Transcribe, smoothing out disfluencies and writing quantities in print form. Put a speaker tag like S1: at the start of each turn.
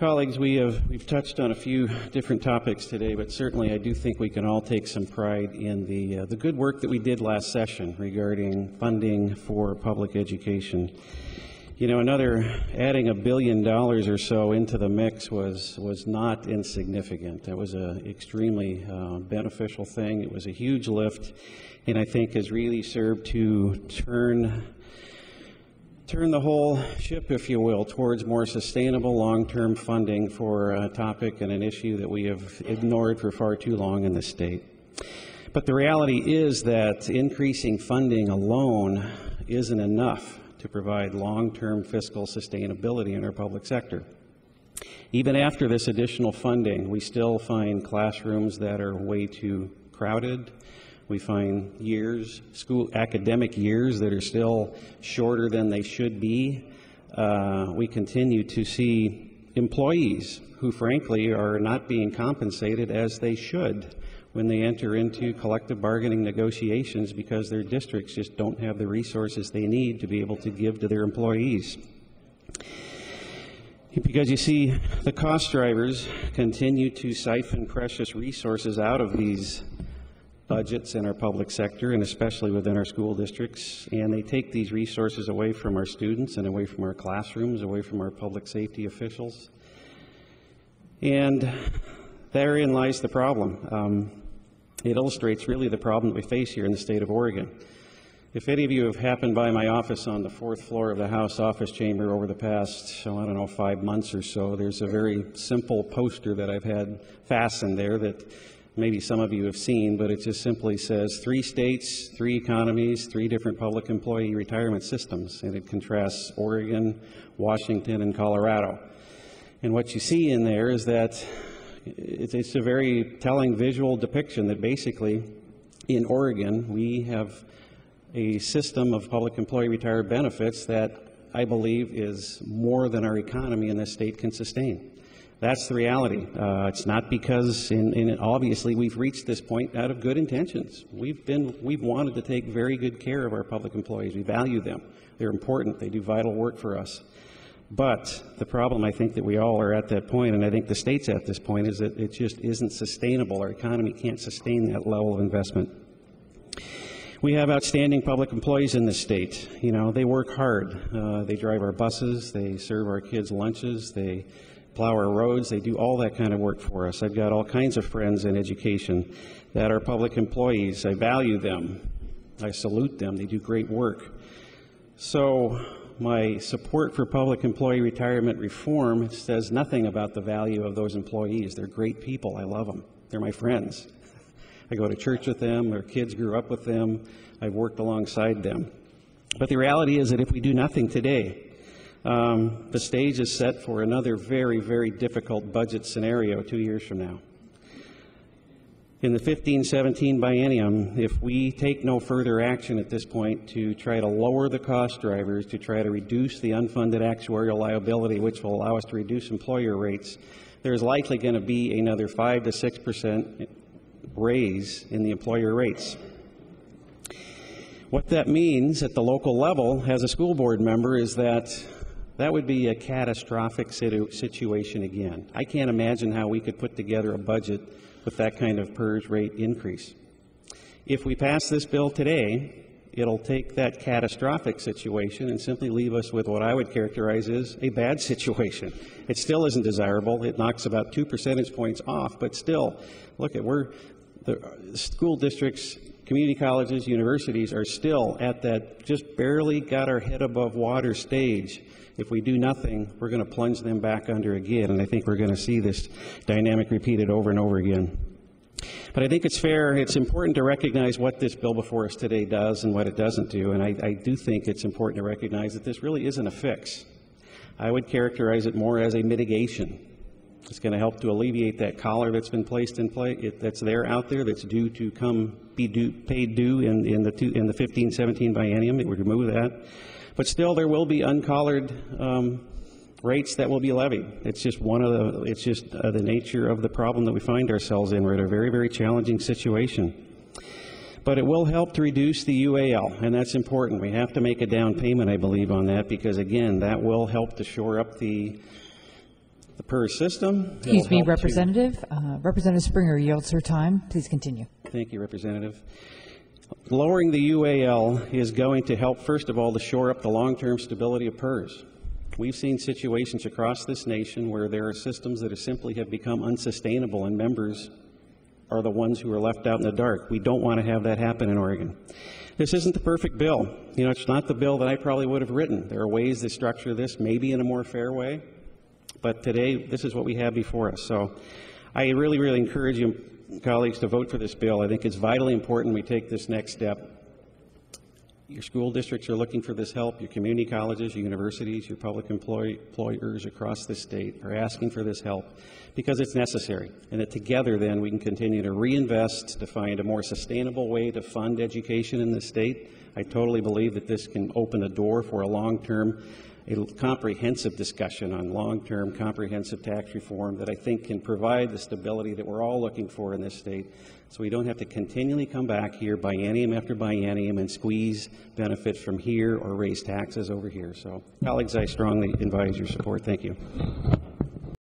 S1: Colleagues, we've touched on a few different topics today, but certainly I do think we can all take some pride in the good work that we did last session regarding funding for public education. You know, adding $1 billion or so into the mix was not insignificant. That was an extremely beneficial thing. It was a huge lift, and I think has really served to turn the whole ship, if you will, towards more sustainable long-term funding for a topic and an issue that we have ignored for far too long in the state. But the reality is that increasing funding alone isn't enough to provide long-term fiscal sustainability in our public sector. Even after this additional funding, we still find classrooms that are way too crowded. We find academic years that are still shorter than they should be. We continue to see employees who frankly are not being compensated as they should when they enter into collective bargaining negotiations because their districts just don't have the resources they need to be able to give to their employees. Because you see, the cost drivers continue to siphon precious resources out of these budgets in our public sector, and especially within our school districts, and they take these resources away from our students and away from our classrooms, away from our public safety officials. And therein lies the problem. It illustrates really the problem that we face here in the state of Oregon. If any of you have happened by my office on the 4th floor of the House office chamber over the past, I don't know, 5 months or so, there's a very simple poster that I've had fastened there that maybe some of you have seen, but it just simply says 3 states, 3 economies, 3 different public employee retirement systems, and it contrasts Oregon, Washington, and Colorado. And what you see in there is that it's a very telling visual depiction that basically in Oregon we have a system of public employee retirement benefits that I believe is more than our economy in this state can sustain. That's the reality. It's not because, obviously, we've reached this point out of good intentions. We've wanted to take very good care of our public employees. We value them. They're important. They do vital work for us. But the problem, I think, that we all are at that point, and I think the state's at this point, is that it just isn't sustainable. Our economy can't sustain that level of investment. We have outstanding public employees in this state. You know, they work hard. They drive our buses. They serve our kids' lunches. They plow our roads. They do all that kind of work for us. I've got all kinds of friends in education that are public employees. I value them. I salute them. They do great work. So my support for public employee retirement reform says nothing about the value of those employees. They're great people. I love them. They're my friends. I go to church with them. Their kids grew up with them. I've worked alongside them. But the reality is that if we do nothing today, the stage is set for another very, very difficult budget scenario 2 years from now. In the 15-17 biennium, if we take no further action at this point to try to lower the cost drivers, to try to reduce the unfunded actuarial liability, which will allow us to reduce employer rates, there's likely going to be another 5 to 6% raise in the employer rates. What that means at the local level as a school board member is that would be a catastrophic situation again. I can't imagine how we could put together a budget with that kind of PERS rate increase. If we pass this bill today, it'll take that catastrophic situation and simply leave us with what I would characterize as a bad situation. It still isn't desirable. It knocks about 2 percentage points off, but still, look at the school districts, community colleges, universities are still at that just barely got our head above water stage. If we do nothing, we're going to plunge them back under again, and I think we're going to see this dynamic repeated over and over again. But I think it's important to recognize what this bill before us today does and what it doesn't do, and I do think it's important to recognize that this really isn't a fix. I would characterize it more as a mitigation. It's going to help to alleviate that collar that's been placed in play, that's there out there, that's due to be paid due in the 15-17 biennium. It would remove that. But still, there will be uncollared rates that will be levied. It's just the nature of the problem that we find ourselves in. We're in a very, very challenging situation. But it will help to reduce the UAL, and that's important. We have to make a down payment, I believe, on that, because again, that will help to shore up the the PERS system.
S2: Excuse me, Representative. Representative Springer yields her time. Please continue.
S1: Thank you, Representative. Lowering the UAL is going to help, first of all, to shore up the long-term stability of PERS. We've seen situations across this nation where there are systems that simply have become unsustainable, and members are the ones who are left out in the dark. We don't want to have that happen in Oregon. This isn't the perfect bill. You know, it's not the bill that I probably would have written. There are ways to structure this, maybe in a more fair way, but today this is what we have before us. So I really, really encourage you, colleagues, to vote for this bill. I think it's vitally important we take this next step. Your school districts are looking for this help. Your community colleges, your universities, your public employers across the state are asking for this help because it's necessary. And that together then we can continue to reinvest to find a more sustainable way to fund education in the state. I totally believe that this can open a door for a long-term, a comprehensive discussion on long-term comprehensive tax reform that I think can provide the stability that we're all looking for in this state, so we don't have to continually come back here biennium after biennium and squeeze benefits from here or raise taxes over here. So, colleagues, I strongly advise your support. Thank you.